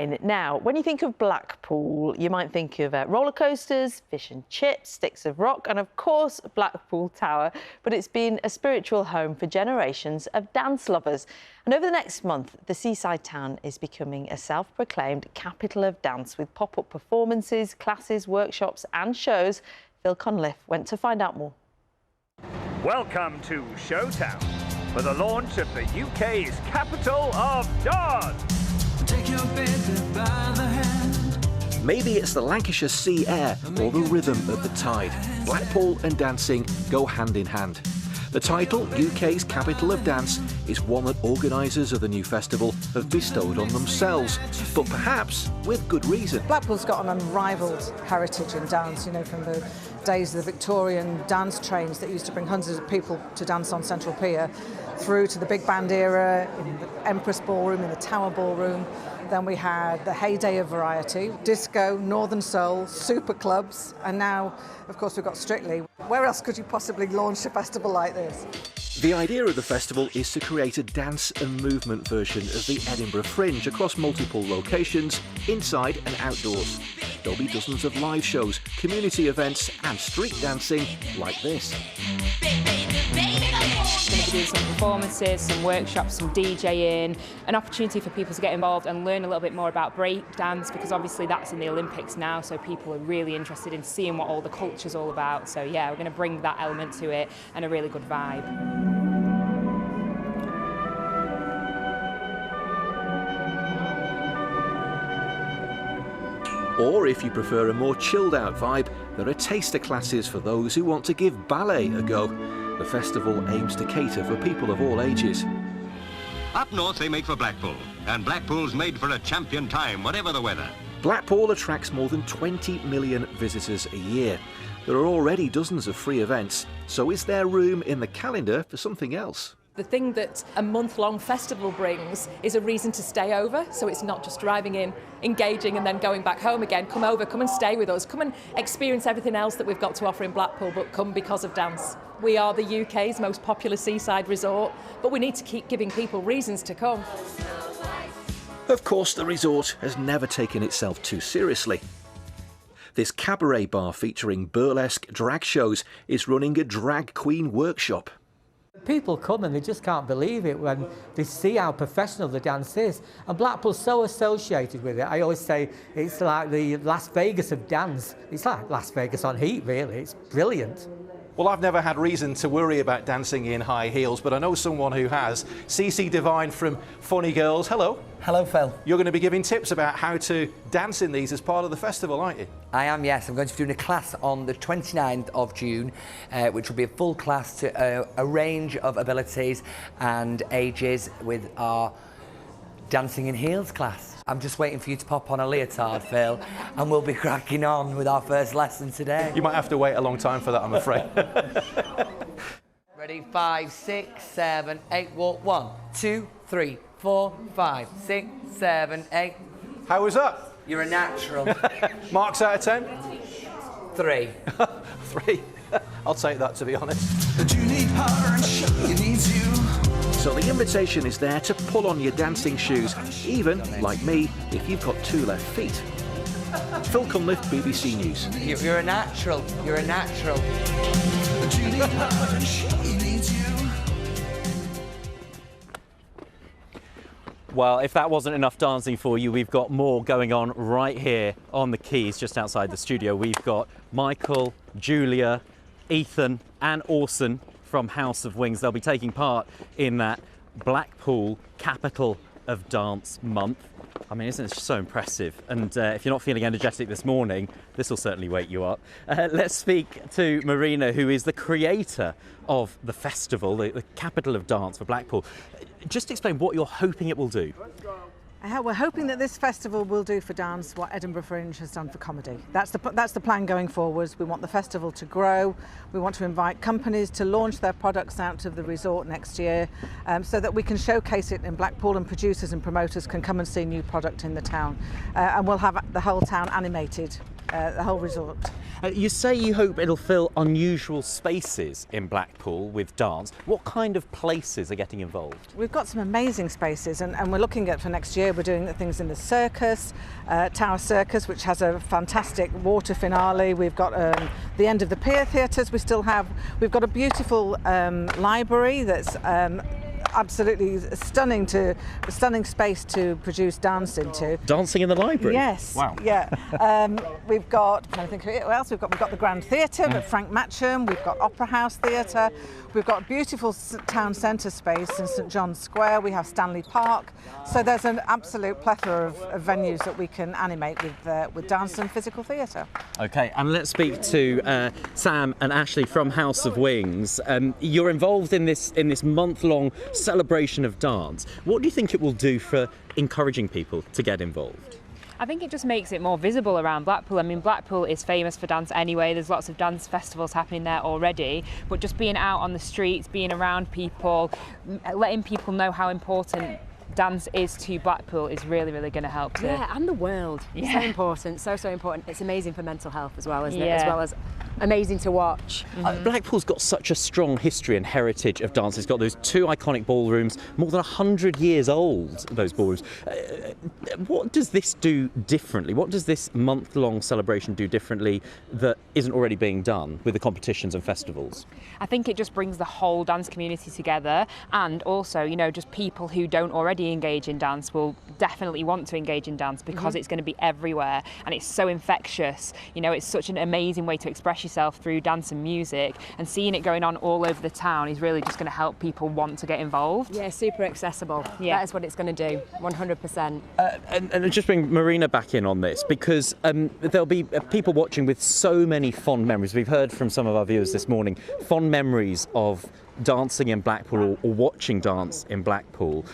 Now, when you think of Blackpool, you might think of roller coasters, fish and chips, sticks of rock, and of course, Blackpool Tower. But it's been a spiritual home for generations of dance lovers. And over the next month, the seaside town is becoming a self-proclaimed capital of dance with pop-up performances, classes, workshops, and shows. Phil Conliffe went to find out more. Welcome to Showtown for the launch of the UK's capital of dance. Take your baby by the hand. Maybe it's the Lancashire sea air or the rhythm of the tide. Blackpool and dancing go hand in hand. The title, UK's Capital of Dance, is one that organisers of the new festival have bestowed on themselves, but perhaps with good reason. Blackpool's got an unrivalled heritage in dance, you know, from the days of the Victorian dance trains that used to bring hundreds of people to dance on Central Pier, through to the big band era, in the Empress Ballroom, in the Tower Ballroom. Then we had the heyday of variety, disco, northern soul, super clubs, and now, of course, we've got Strictly. Where else could you possibly launch a festival like this? The idea of the festival is to create a dance and movement version of the Edinburgh Fringe across multiple locations, inside and outdoors. There'll be dozens of live shows, community events and street dancing like this. We're going to be doing some performances, some workshops, some DJing, an opportunity for people to get involved and learn a little bit more about break dance, because obviously that's in the Olympics now, so people are really interested in seeing what all the culture's all about. So yeah, we're going to bring that element to it and a really good vibe. Or if you prefer a more chilled out vibe, there are taster classes for those who want to give ballet a go. The festival aims to cater for people of all ages. Up north they make for Blackpool, and Blackpool's made for a champion time, whatever the weather. Blackpool attracts more than 20 million visitors a year. There are already dozens of free events, so is there room in the calendar for something else? The thing that a month-long festival brings is a reason to stay over, so it's not just driving in, engaging and then going back home again. Come over, come and stay with us, come and experience everything else that we've got to offer in Blackpool, but come because of dance. We are the UK's most popular seaside resort, but we need to keep giving people reasons to come. Of course, the resort has never taken itself too seriously. This cabaret bar featuring burlesque drag shows is running a drag queen workshop. People come and they just can't believe it when they see how professional the dance is. And Blackpool's so associated with it. I always say it's like the Las Vegas of dance. It's like Las Vegas on heat, really. It's brilliant. Well, I've never had reason to worry about dancing in high heels, but I know someone who has. CC Devine from Funny Girls. Hello. Hello, Phil. You're going to be giving tips about how to dance in these as part of the festival, aren't you? I am, yes. I'm going to be doing a class on the 29th of June, which will be a full class to a range of abilities and ages with our Dancing in Heels class. I'm just waiting for you to pop on a leotard, Phil, and we'll be cracking on with our first lesson today. You might have to wait a long time for that, I'm afraid. Ready? 5, 6, 7, 8. Walk 1, 2, 3, 4, 5, 6, 7, 8. How was that? You're a natural. Marks out of 10? 3. 3. I'll take that, to be honest. But you need her and she needs you. So the invitation is there to pull on your dancing shoes, even, like me, if you've got 2 left feet. Phil Conliffe, BBC News. You're a natural. You're a natural. But you need her and she needs you. Well, if that wasn't enough dancing for you, we've got more going on right here on the quays, just outside the studio. We've got Michael, Julia, Ethan and Orson from House of Wingz. They'll be taking part in that Blackpool Capital of Dance month. I mean, isn't it just so impressive? And if you're not feeling energetic this morning, this will certainly wake you up. Let's speak to Marina, who is the creator of the festival, the Capital of Dance for Blackpool. Just explain what you're hoping it will do. We're hoping that this festival will do for dance what Edinburgh Fringe has done for comedy. That's the plan going forwards. We want the festival to grow. We want to invite companies to launch their products out of the resort next year, so that we can showcase it in Blackpool and producers and promoters can come and see new product in the town. And we'll have the whole town animated. the whole resort. You say you hope it'll fill unusual spaces in Blackpool with dance. What kind of places are getting involved? We've got some amazing spaces, and we're looking at for next year. We're doing things in the circus, Tower Circus, which has a fantastic water finale. We've got the end of the pier theatres. We've got a beautiful library that's absolutely stunning space to produce dance into. Dancing in the library? Yes. Wow. Yeah. We've got, I'm trying to think of what else. We've got the Grand Theatre with Frank Matcham. We've got Opera House Theatre. We've got beautiful town centre space in St John's Square. We have Stanley Park. So there's an absolute plethora of venues that we can animate with dance and physical theatre. Okay, and let's speak to Sam and Aishley from House of Wingz. You're involved in this month-long celebration of dance. What do you think it will do for encouraging people to get involved? I think it just makes it more visible around Blackpool. I mean, Blackpool is famous for dance anyway. There's lots of dance festivals happening there already. But just being out on the streets, being around people, letting people know how important dance is to Blackpool is really, really going to help to... Yeah, and the world. Yeah. So important, so important. It's amazing for mental health as well, isn't it? Yeah. As well as amazing to watch. Blackpool's got such a strong history and heritage of dance. It's got those two iconic ballrooms, more than 100 years old, those ballrooms. What does this do differently? What does this month-long celebration do differently that isn't already being done with the competitions and festivals? I think it just brings the whole dance community together, and also, you know, just people who don't already engage in dance will definitely want to engage in dance because it's going to be everywhere and it's so infectious. You know, it's such an amazing way to express yourself through dance and music, and seeing it going on all over the town is really just going to help people want to get involved. Yeah, super accessible. Yeah. That is what it's going to do, 100%. And just bring Marina back in on this, because there'll be people watching with so many fond memories. We've heard from some of our viewers this morning, fond memories of dancing in Blackpool or watching dance in Blackpool.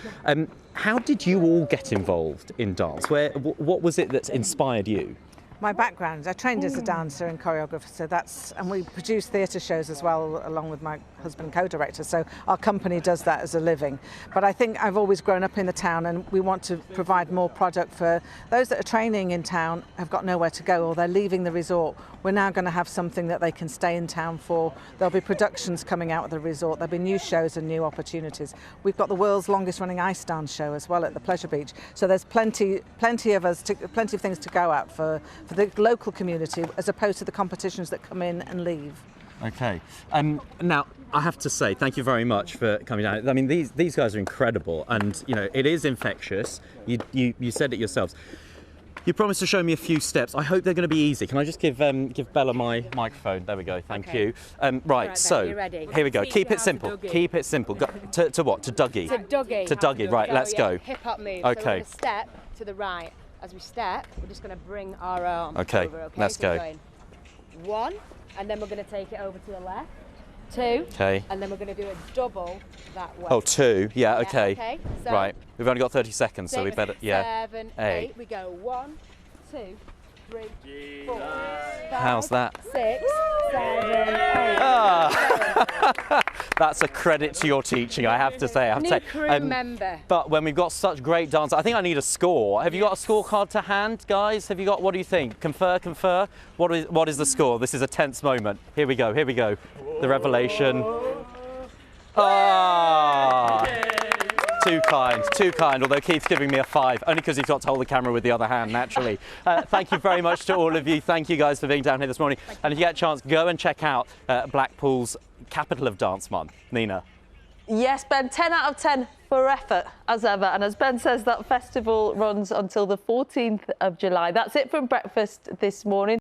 How did you all get involved in dance? What was it that inspired you? My background, I trained as a dancer and choreographer, so and we produce theatre shows as well, along with my husband, co-director, so our company does that as a living. But I think I've always grown up in the town, and we want to provide more product for those that are training in town, have got nowhere to go, or they're leaving the resort. We're now going to have something that they can stay in town for. There'll be productions coming out of the resort, there'll be new shows and new opportunities. We've got the world's longest running ice dance show as well at the Pleasure Beach, so there's plenty of things to go at for the local community, as opposed to the competitions that come in and leave. Okay. Now, I have to say, thank you very much for coming down. I mean, these guys are incredible, and you know, it is infectious. You said it yourselves. You promised to show me a few steps. I hope they're going to be easy. Can I just give Bella my microphone? There we go. Thank you. Right. So you ready? here we go. Keep it simple. Keep it simple. Go, to what? To Dougie. To Dougie. To Dougie. Right. Let's go. Hip hop move. Okay. So we're going to step to the right. As we step, we're just going to bring our arm over. Okay. Let's go. Going 1, and then we're going to take it over to the left. 2. Okay. And then we're going to do a double that way. Oh, 2. Yeah. Okay. Okay. So right. We've only got 30 seconds, so we better. Yeah. 7, 8. We go 1, 2, 3, 4. 5, How's that? 6, 7, 8. Ah. That's a credit to your teaching, I have to say. New crew member. But when we've got such great dance, I think I need a score. Have you got a scorecard to hand, guys? Have you got? What do you think? Confer. What is the score? This is a tense moment. Here we go. Here we go. The revelation. Ah. Too kind, although Keith's giving me a 5, only because he's got to hold the camera with the other hand, naturally. Thank you very much to all of you. Thank you guys for being down here this morning. And if you get a chance, go and check out Blackpool's Capital of Dance Month. Nina. Yes, Ben, 10 out of 10 for effort, as ever. And as Ben says, that festival runs until the 14th of July. That's it from breakfast this morning.